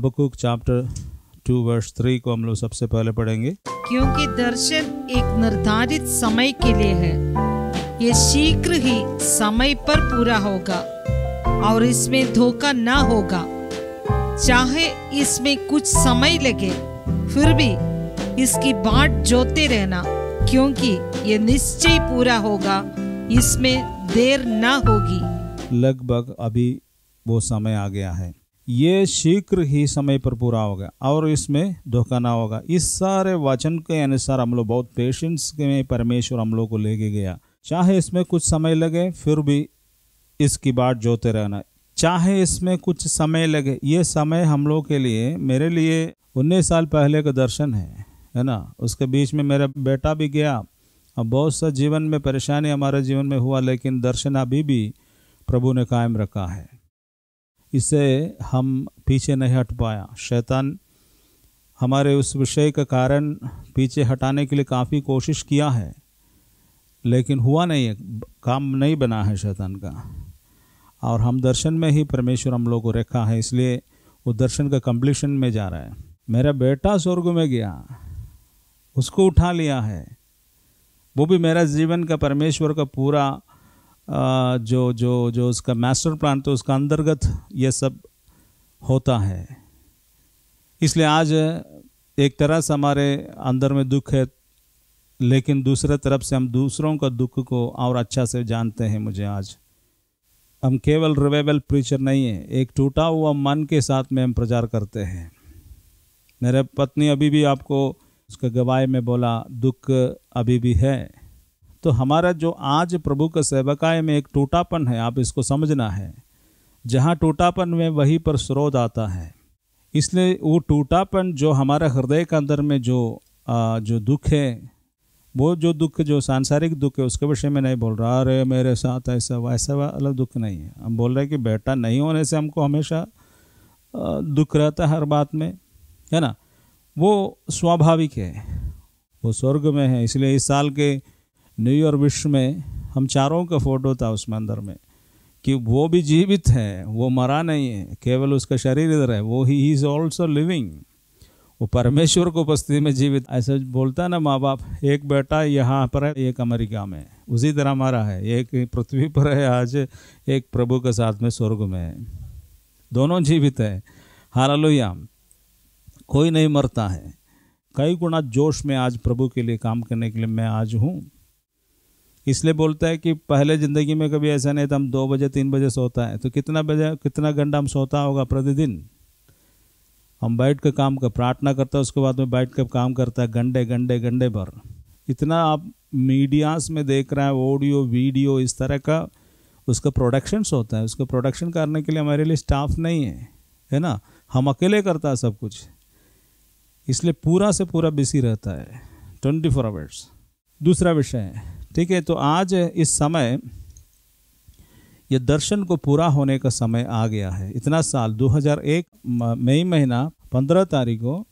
हबक्कुक chapter 2 verse 3 को हम लोग सबसे पहले पढ़ेंगे। क्योंकि दर्शन एक निर्धारित समय के लिए है, ये शीघ्र ही समय पर पूरा होगा और इसमें धोखा ना होगा। चाहे इसमें कुछ समय लगे, फिर भी इसकी बाट जोते रहना, क्योंकि ये निश्चय पूरा होगा, इसमें देर ना होगी। लगभग अभी वो समय आ गया है, ये शीघ्र ही समय पर पूरा होगा और इसमें धोखा ना होगा। इस सारे वचन के अनुसार हम लोग बहुत पेशेंस में परमेश्वर हम लोग को लेके गया। चाहे इसमें कुछ समय लगे, फिर भी इसकी बाट जोते रहना। चाहे इसमें कुछ समय लगे, ये समय हम लोग के लिए, मेरे लिए 19 साल पहले का दर्शन है ना। उसके बीच में मेरा बेटा भी गया। अब बहुत सा जीवन में परेशानी हमारे जीवन में हुआ, लेकिन दर्शन अभी भी प्रभु ने कायम रखा है। इसे हम पीछे नहीं हट पाया। शैतान हमारे उस विषय का कारण पीछे हटाने के लिए काफ़ी कोशिश किया है, लेकिन हुआ नहीं है, काम नहीं बना है शैतान का। और हम दर्शन में ही परमेश्वर हम लोग को रखा है, इसलिए वो दर्शन का कंप्लीशन में जा रहा है। मेरा बेटा स्वर्ग में गया, उसको उठा लिया है। वो भी मेरा जीवन का परमेश्वर का पूरा जो उसका मास्टर प्लान, तो उसका अंतर्गत ये सब होता है। इसलिए आज एक तरह से हमारे अंदर में दुख है, लेकिन दूसरे तरफ से हम दूसरों का दुख को और अच्छा से जानते हैं। मुझे आज हम केवल रिवाइवल प्रीचर नहीं है, एक टूटा हुआ मन के साथ में हम प्रचार करते हैं। मेरे पत्नी अभी भी आपको उसका गवाही में बोला, दुख अभी भी है। तो हमारा जो आज प्रभु का सेवकाई में एक टूटापन है, आप इसको समझना है। जहाँ टूटापन में वहीं पर स्रोत आता है। इसलिए वो टूटापन जो हमारे हृदय के अंदर में जो दुख है, वो जो दुख, जो सांसारिक दुख है, उसके विषय में नहीं बोल रहा अरे मेरे साथ ऐसा वैसा वाला दुख नहीं है। हम बोल रहे हैं कि बेटा नहीं होने से हमको हमेशा दुख रहता है हर बात में, है ना। वो स्वाभाविक है, वो स्वर्ग में है। इसलिए इस साल के न्यू ईयर विश में हम चारों का फोटो था उसमें अंदर में, कि वो भी जीवित है, वो मरा नहीं है, केवल उसका शरीर इधर है, वो ही इज ऑल्सो लिविंग। वो परमेश्वर को उपस्थिति में जीवित, ऐसा बोलता है ना माँ बाप। एक बेटा यहाँ पर है, एक अमेरिका में, उसी तरह हमारा है। एक पृथ्वी पर है आज, एक प्रभु के साथ में स्वर्ग में है। दोनों जीवित है। हालेलुया। कोई नहीं मरता है। कई गुना जोश में आज प्रभु के लिए काम करने के लिए मैं आज हूँ। इसलिए बोलता है कि पहले ज़िंदगी में कभी ऐसा नहीं था, हम 2 बजे 3 बजे सोता है, तो कितना घंटा हम सोता होगा प्रतिदिन। हम बैठ कर काम कर प्रार्थना करता है, उसके बाद में बैठ कर काम करता है घंटे भर। इतना आप मीडियास में देख रहे हैं, ऑडियो वीडियो इस तरह का उसका प्रोडक्शंस होता है। उसका प्रोडक्शन करने के लिए हमारे लिए स्टाफ नहीं है ना। हम अकेले करता है सब कुछ, इसलिए पूरा से पूरा बिजी रहता है 24 आवर्स। दूसरा विषय है, ठीक है। तो आज इस समय ये दर्शन को पूरा होने का समय आ गया है। इतना साल 2001 मई महीना 15 तारीख को,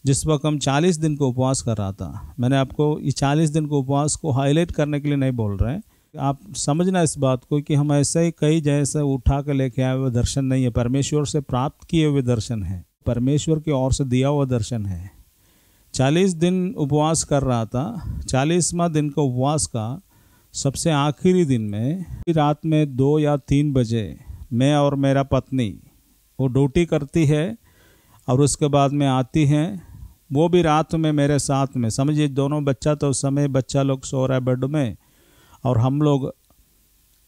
जिस वक्त हम 40 दिन को उपवास कर रहा था। मैंने आपको ये 40 दिन को उपवास को हाईलाइट करने के लिए नहीं बोल रहे हैं, आप समझना इस बात को कि हम ऐसे ही कई जैसे उठा कर लेके आए हुए दर्शन नहीं है, परमेश्वर से प्राप्त किए हुए दर्शन है, परमेश्वर की ओर से दिया हुआ दर्शन है। 40 दिन उपवास कर रहा था। 40वां दिन का उपवास का सबसे आखिरी दिन में रात में 2 या 3 बजे मैं और मेरा पत्नी वो ड्यूटी करती है और उसके बाद में आती हैं। वो भी रात में मेरे साथ में, समझिए दोनों बच्चा, तो उस समय बच्चा लोग सो रहा है बेड में और हम लोग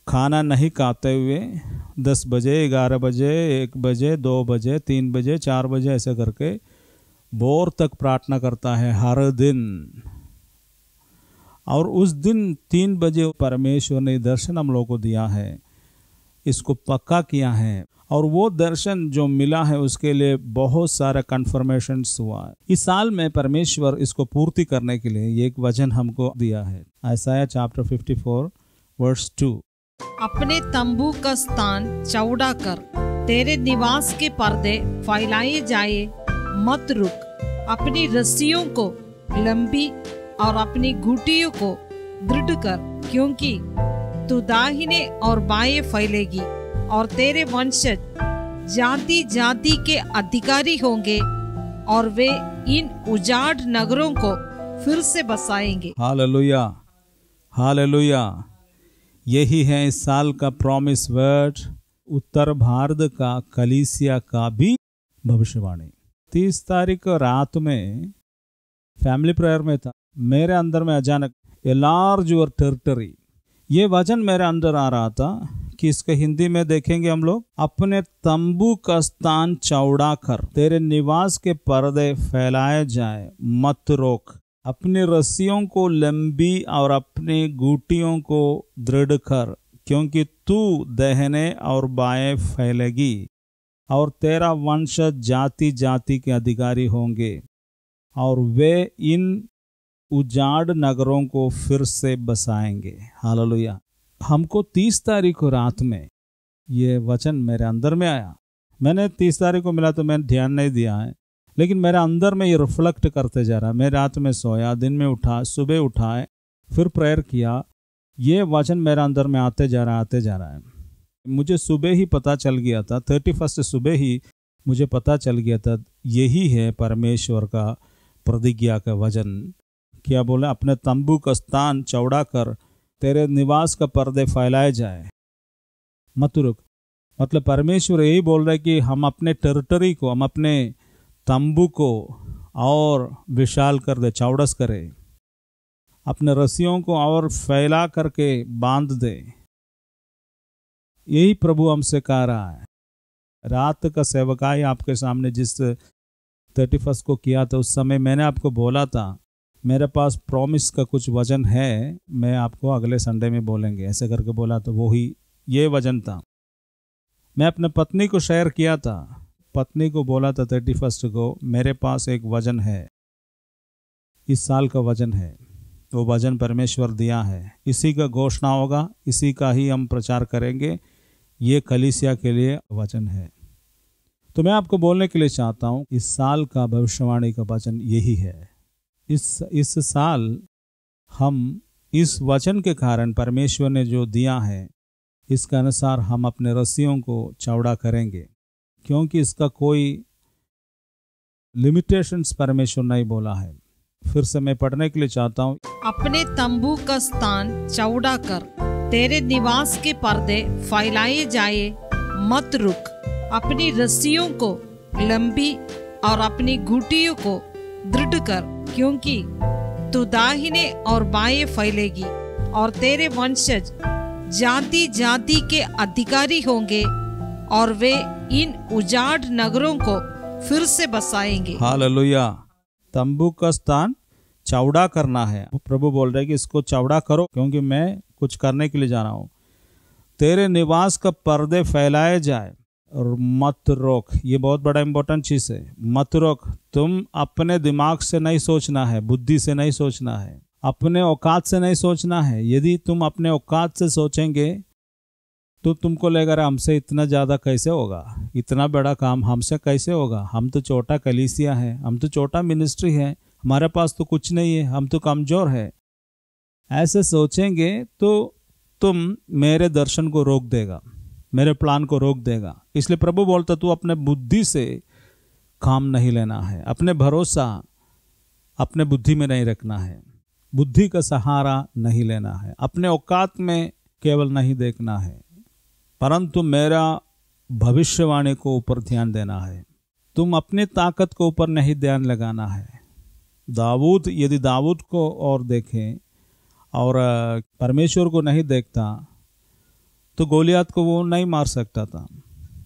खाना नहीं खाते हुए 10 बजे 11 बजे 1 बजे 2 बजे 3 बजे 4 बजे ऐसे करके भोर तक प्रार्थना करता है हर दिन। और उस दिन 3 बजे परमेश्वर ने दर्शन हम लोग को दिया है, इसको पक्का किया है। और वो दर्शन जो मिला है उसके लिए बहुत सारा कन्फर्मेशंस हुआ है। इस साल में परमेश्वर इसको पूर्ति करने के लिए ये एक वचन हमको दिया है। यशायाह चैप्टर 54 वर्स 2। अपने तंबू का स्थान चौड़ा कर, तेरे निवास के पर्दे फैलाए जाए, मत रुक। अपनी रस्सियों को लंबी और अपनी घुटियों को दृढ़ कर, क्योंकि तू दाहिने और बाएं फैलेगी और तेरे वंशज जाति जाति के अधिकारी होंगे और वे इन उजाड़ नगरों को फिर से बसाएंगे। Hallelujah, hallelujah. यही है इस साल का प्रॉमिस वर्ड, उत्तर भारत का कलीसिया का भी भविष्यवाणी। 30 तारीख रात में फैमिली प्रेयर में था, मेरे अंदर में अचानक एलार्ज योर टेरिटरी, ये वचन मेरे अंदर आ रहा था कि इसके हिंदी में देखेंगे हम लोग, अपने तंबू का स्थान चौड़ा कर, तेरे निवास के पर्दे फैलाए जाए, मत रोक, अपनी रस्सियों को लंबी और अपनी गूटियों को दृढ़ कर, क्योंकि तू दाहिने और बाएं फैलेगी और तेरा वंश जाति जाति के अधिकारी होंगे और वे इन उजाड़ नगरों को फिर से बसाएंगे। हालेलुया। हमको 30 तारीख को रात में ये वचन मेरे अंदर में आया। मैंने 30 तारीख को मिला तो मैंने ध्यान नहीं दिया है, लेकिन मेरे अंदर में ये रिफ्लेक्ट करते जा रहा। मैं रात में सोया, दिन में उठा, सुबह उठाए, फिर प्रेयर किया, ये वचन मेरे अंदर में आते जा रहा है। मुझे सुबह ही पता चल गया था, 31 सुबह ही मुझे पता चल गया था, यही है परमेश्वर का प्रतिज्ञा का वचन। क्या बोला? अपने तंबू का स्थान चौड़ा कर, तेरे निवास का पर्दे फैलाए जाए, मत रुक। मतलब परमेश्वर यही बोल रहा है कि हम अपने टेरिटरी को, हम अपने तंबू को और विशाल कर दे, चौड़स करे, अपने रस्सियों को और फैला करके बांध दे। यही प्रभु हमसे कह रहा है। रात का सेवकाई आपके सामने जिस 31 को किया था, उस समय मैंने आपको बोला था मेरे पास प्रॉमिस का कुछ वचन है, मैं आपको अगले संडे में बोलेंगे, ऐसे करके बोला। तो वही ये वचन था। मैं अपने पत्नी को शेयर किया था, पत्नी को बोला था 31 को, मेरे पास एक वचन है, इस साल का वचन है, वो वचन परमेश्वर दिया है, इसी का घोषणा होगा, इसी का ही हम प्रचार करेंगे, ये कलीसिया के लिए वचन है। तो मैं आपको बोलने के लिए चाहता हूँ, इस साल का भविष्यवाणी का वचन यही है। इस साल हम इस वचन के कारण, परमेश्वर ने जो दिया है, इसके अनुसार हम अपने रस्सियों को चौड़ा करेंगे, क्योंकि इसका कोई लिमिटेशंस परमेश्वर नहीं बोला है। फिर से मैं पढ़ने के लिए चाहता हूँ। अपने तंबू का स्थान चौड़ा कर, तेरे निवास के पर्दे फैलाए जाए, मत रुक, अपनी रस्सियों को लंबी और अपनी घुटियों को दृढ़ कर, क्योंकि तू दाहिने और बाएं फैलेगी और तेरे वंशज जाति जाति के अधिकारी होंगे और वे इन उजाड़ नगरों को फिर से बसाएंगे। हालेलुया। तंबू का स्थान चौड़ा करना है। प्रभु बोल रहे हैं कि इसको चौड़ा करो, क्योंकि मैं कुछ करने के लिए जा रहा हूं। तेरे निवास का पर्दे फैलाए जाए और मत रोक। ये बहुत बड़ा इंपॉर्टेंट चीज है, मत रोक। तुम अपने दिमाग से नहीं सोचना है, बुद्धि से नहीं सोचना है, अपने औकात से नहीं सोचना है। यदि तुम अपने औकात से सोचेंगे तो तुमको लगेगा हमसे इतना ज़्यादा कैसे होगा, इतना बड़ा काम हमसे कैसे होगा, हम तो छोटा कलीसिया है, हम तो छोटा मिनिस्ट्री है, हमारे पास तो कुछ नहीं है, हम तो कमज़ोर है। ऐसे सोचेंगे तो तुम मेरे दर्शन को रोक देगा, मेरे प्लान को रोक देगा। इसलिए प्रभु बोलता तू अपने बुद्धि से काम नहीं लेना है, अपने भरोसा अपने बुद्धि में नहीं रखना है, बुद्धि का सहारा नहीं लेना है, अपने औकात में केवल नहीं देखना है, परंतु मेरा भविष्यवाणी को ऊपर ध्यान देना है। तुम अपनी ताकत को ऊपर नहीं ध्यान लगाना है। दाऊद, यदि दाऊद को और देखें और परमेश्वर को नहीं देखता तो गोलियात को वो नहीं मार सकता था।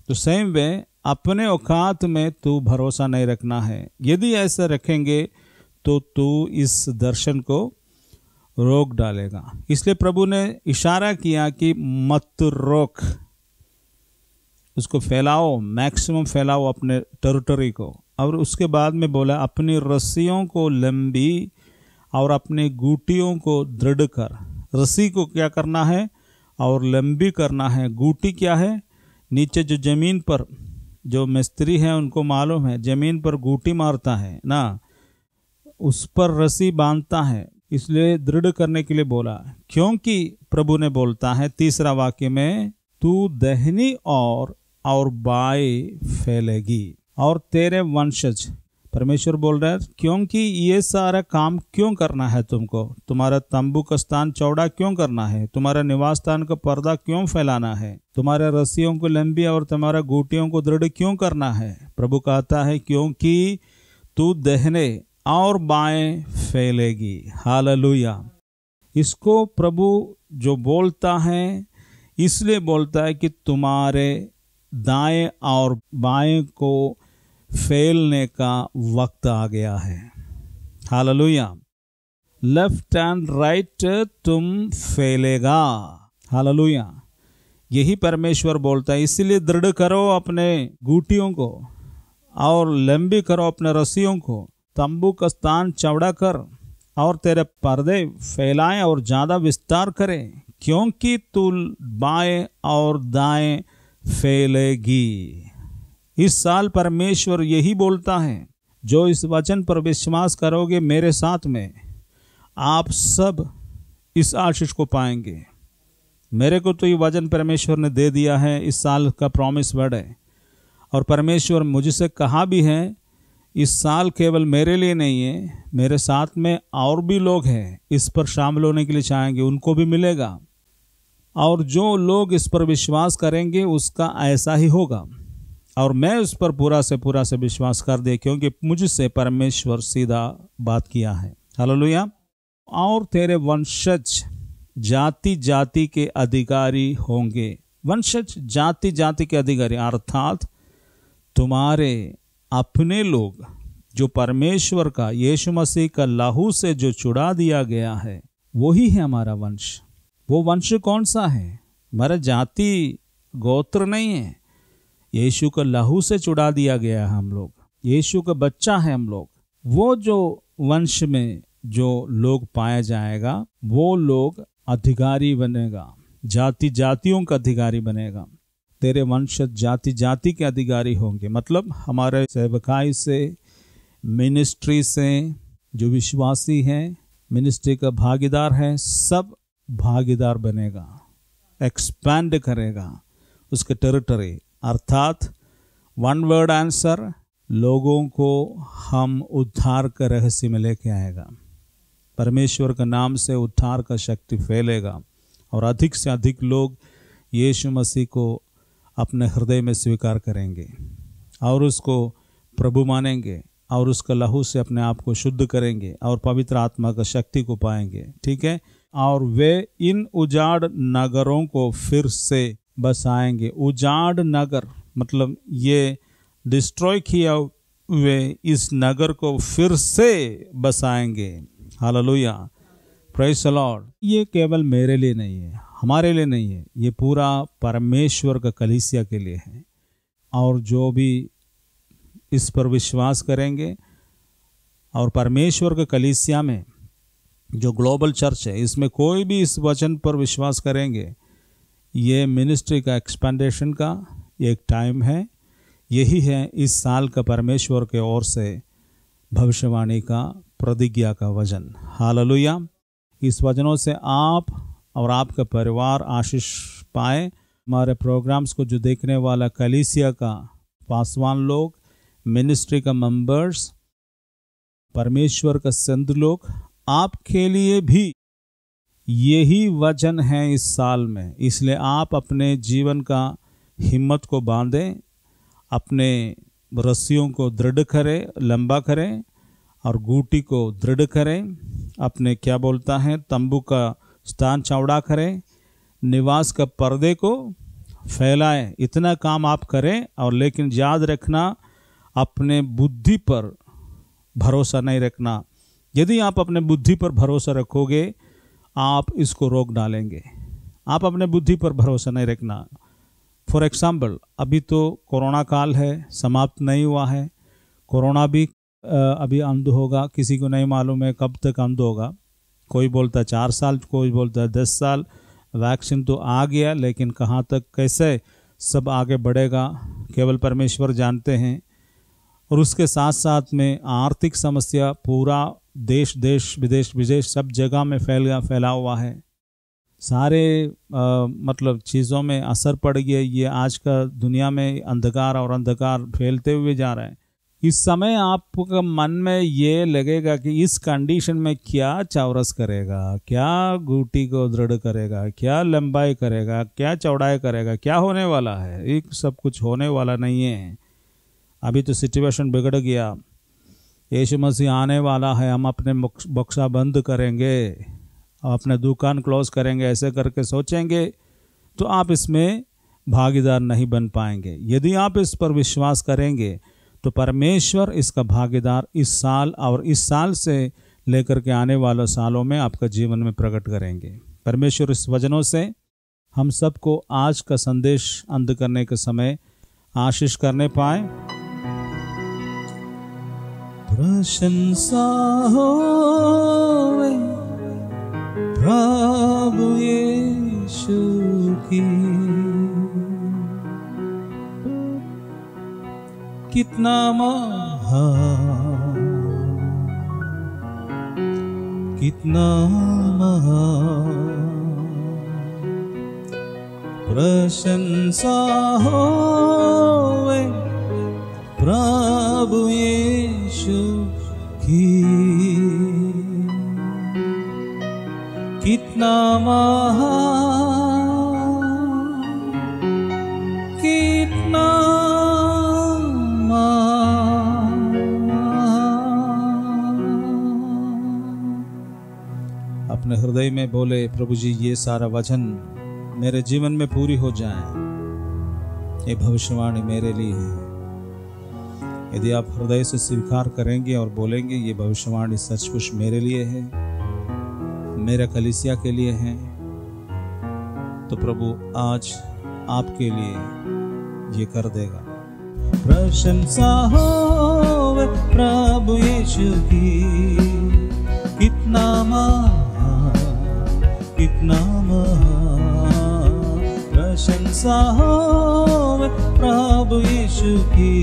तो सेम वे अपने औकात में तू भरोसा नहीं रखना है। यदि ऐसा रखेंगे तो तू इस दर्शन को रोक डालेगा। इसलिए प्रभु ने इशारा किया कि मत रोक, उसको फैलाओ, मैक्सिमम फैलाओ अपने टेरिटरी को। और उसके बाद में बोला अपनी रस्सियों को लंबी और अपनी गूटियों को दृढ़ कर। रस्सी को क्या करना है और लंबी करना है। गूटी क्या है? नीचे जो जमीन पर जो मिस्त्री है उनको मालूम है, जमीन पर गूटी मारता है ना, उस पर रस्सी बांधता है। इसलिए दृढ़ करने के लिए बोला, क्योंकि प्रभु ने बोलता है तीसरा वाक्य में, तू दाहिनी और और बाएं फैलेगी और तेरे वंशज, परमेश्वर बोल रहा है, क्योंकि ये सारा काम क्यों करना है तुमको, तुम्हारा तंबू का स्थान चौड़ा क्यों करना है, तुम्हारा निवास स्थान का पर्दा क्यों फैलाना है, तुम्हारे रस्सियों को लंबी और तुम्हारा गोटियों को दृढ़ क्यों करना है। प्रभु कहता है क्योंकि तू दाहिने और बाएं फैलेगी। हालेलुया। इसको प्रभु जो बोलता है इसलिए बोलता है कि तुम्हारे दाएं और बाएं को फैलने का वक्त आ गया है। हालेलुया। लेफ्ट एंड राइट तुम फैलेगा। हालेलुया। यही परमेश्वर बोलता है। इसलिए दृढ़ करो अपने गूटियों को और लंबी करो अपने रस्सियों को, तंबू का स्थान चौड़ा कर और तेरे पर्दे फैलाएं और ज्यादा विस्तार करें, क्योंकि तू बाएं और दाएं फैलेगी। इस साल परमेश्वर यही बोलता है, जो इस वचन पर विश्वास करोगे मेरे साथ में, आप सब इस आशीष को पाएंगे। मेरे को तो ये वचन परमेश्वर ने दे दिया है, इस साल का प्रॉमिस वर्ड है। और परमेश्वर मुझसे कहा भी है, इस साल केवल मेरे लिए नहीं है, मेरे साथ में और भी लोग हैं इस पर शामिल होने के लिए चाहेंगे, उनको भी मिलेगा। और जो लोग इस पर विश्वास करेंगे उसका ऐसा ही होगा। और मैं उस पर पूरा से विश्वास कर दे, क्योंकि मुझसे परमेश्वर सीधा बात किया है। हालेलुया। और तेरे वंशज जाति जाति के अधिकारी होंगे। वंशज जाति जाति के अधिकारी अर्थात तुम्हारे अपने लोग, जो परमेश्वर का यीशु मसीह का लहू से जो छुड़ा दिया गया है, वही है हमारा वंश। वो वंश कौन सा है? हमारा जाति गोत्र नहीं है, यीशु का लहू से छुड़ा दिया गया है हम लोग, यीशु का बच्चा है हम लोग। वो जो वंश में जो लोग पाया जाएगा, वो लोग अधिकारी बनेगा, जाति जातियों का अधिकारी बनेगा। तेरे वंश जाति जाति के अधिकारी होंगे, मतलब हमारे सेवकाई से, मिनिस्ट्री से, जो विश्वासी हैं, मिनिस्ट्री का भागीदार है, सब भागीदार बनेगा, एक्सपैंड करेगा उसके टेरिटरी। अर्थात वन वर्ड आंसर, लोगों को हम उद्धार का रहस्य में लेके आएगा। परमेश्वर का नाम से उद्धार का शक्ति फैलेगा और अधिक से अधिक लोग यीशु मसीह को अपने हृदय में स्वीकार करेंगे और उसको प्रभु मानेंगे और उसका लहू से अपने आप को शुद्ध करेंगे और पवित्र आत्मा का शक्ति को पाएंगे। ठीक है। और वे इन उजाड़ नगरों को फिर से बसाएंगे। उजाड़ नगर मतलब ये डिस्ट्रॉय किया हुए इस नगर को फिर से बसाएंगे। Hallelujah, praise the Lord. ये केवल मेरे लिए नहीं है, हमारे लिए नहीं है, ये पूरा परमेश्वर का कलीसिया के लिए है। और जो भी इस पर विश्वास करेंगे और परमेश्वर के कलीसिया में जो ग्लोबल चर्च है, इसमें कोई भी इस वचन पर विश्वास करेंगे, ये मिनिस्ट्री का एक्सपेंडेशन का एक टाइम है। यही है इस साल का परमेश्वर के ओर से भविष्यवाणी का प्रतिज्ञा का वचन। हालेलुया। इस वचनों से आप और आपका परिवार आशीष पाए। हमारे प्रोग्राम्स को जो देखने वाला कलीसिया का पासवान लोग, मिनिस्ट्री का मेंबर्स, परमेश्वर का संत लोग, आपके लिए भी यही वचन है इस साल में। इसलिए आप अपने जीवन का हिम्मत को बांधें, अपने रस्सियों को दृढ़ करें, लंबा करें और गूटी को दृढ़ करें। अपने क्या बोलता है, तंबू का स्थान चौड़ा करें, निवास का पर्दे को फैलाएं। इतना काम आप करें। और लेकिन याद रखना, अपने बुद्धि पर भरोसा नहीं रखना। यदि आप अपने बुद्धि पर भरोसा रखोगे, आप इसको रोक डालेंगे। आप अपने बुद्धि पर भरोसा नहीं रखना। फॉर एग्जाम्पल, अभी तो कोरोना काल है, समाप्त नहीं हुआ है। कोरोना भी अभी अंत होगा, किसी को नहीं मालूम है कब तक अंत होगा। कोई बोलता है 4 साल, कोई बोलता है 10 साल। वैक्सीन तो आ गया, लेकिन कहाँ तक कैसे सब आगे बढ़ेगा केवल परमेश्वर जानते हैं। और उसके साथ साथ में आर्थिक समस्या पूरा देश विदेश सब जगह में फैला हुआ है। सारे मतलब चीज़ों में असर पड़ गया। ये आज का दुनिया में अंधकार और अंधकार फैलते हुए जा रहा है। इस समय आपका मन में ये लगेगा कि इस कंडीशन में क्या चौरस करेगा, क्या गुटी को दृढ़ करेगा, क्या लंबाई करेगा, क्या चौड़ाई करेगा, क्या होने वाला है। एक सब कुछ होने वाला नहीं है। अभी तो सिचुएशन बिगड़ गया। यीशु मसीह आने वाला है, हम अपने बक्सा बंद करेंगे, अपने दुकान क्लोज करेंगे, ऐसे करके सोचेंगे तो आप इसमें भागीदार नहीं बन पाएंगे। यदि आप इस पर विश्वास करेंगे तो परमेश्वर इसका भागीदार इस साल और इस साल से लेकर के आने वाले सालों में आपका जीवन में प्रकट करेंगे। परमेश्वर इस वचनों से हम सबको आज का संदेश अंत करने के समय आशीष करने पाए। प्रशंसा होवे प्रभु यीशु की, कितना महान, कितना महान। प्रशंसा होवे प्रभु यीशु की, कितना महान, कितना अपने हृदय में बोले, प्रभु जी ये सारा वचन मेरे जीवन में पूरी हो जाए। ये भविष्यवाणी मेरे लिए है। यदि आप हृदय से स्वीकार करेंगे और बोलेंगे ये भविष्यवाणी सचमुच मेरे लिए है, मेरे कलीसिया के लिए है, तो प्रभु आज आपके लिए ये कर देगा। प्रशंसा हो प्रभु यीशु की, कितना महान, कितना महान। प्रशंसा हो प्रभु यीशु की,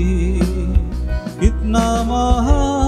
कितना महान,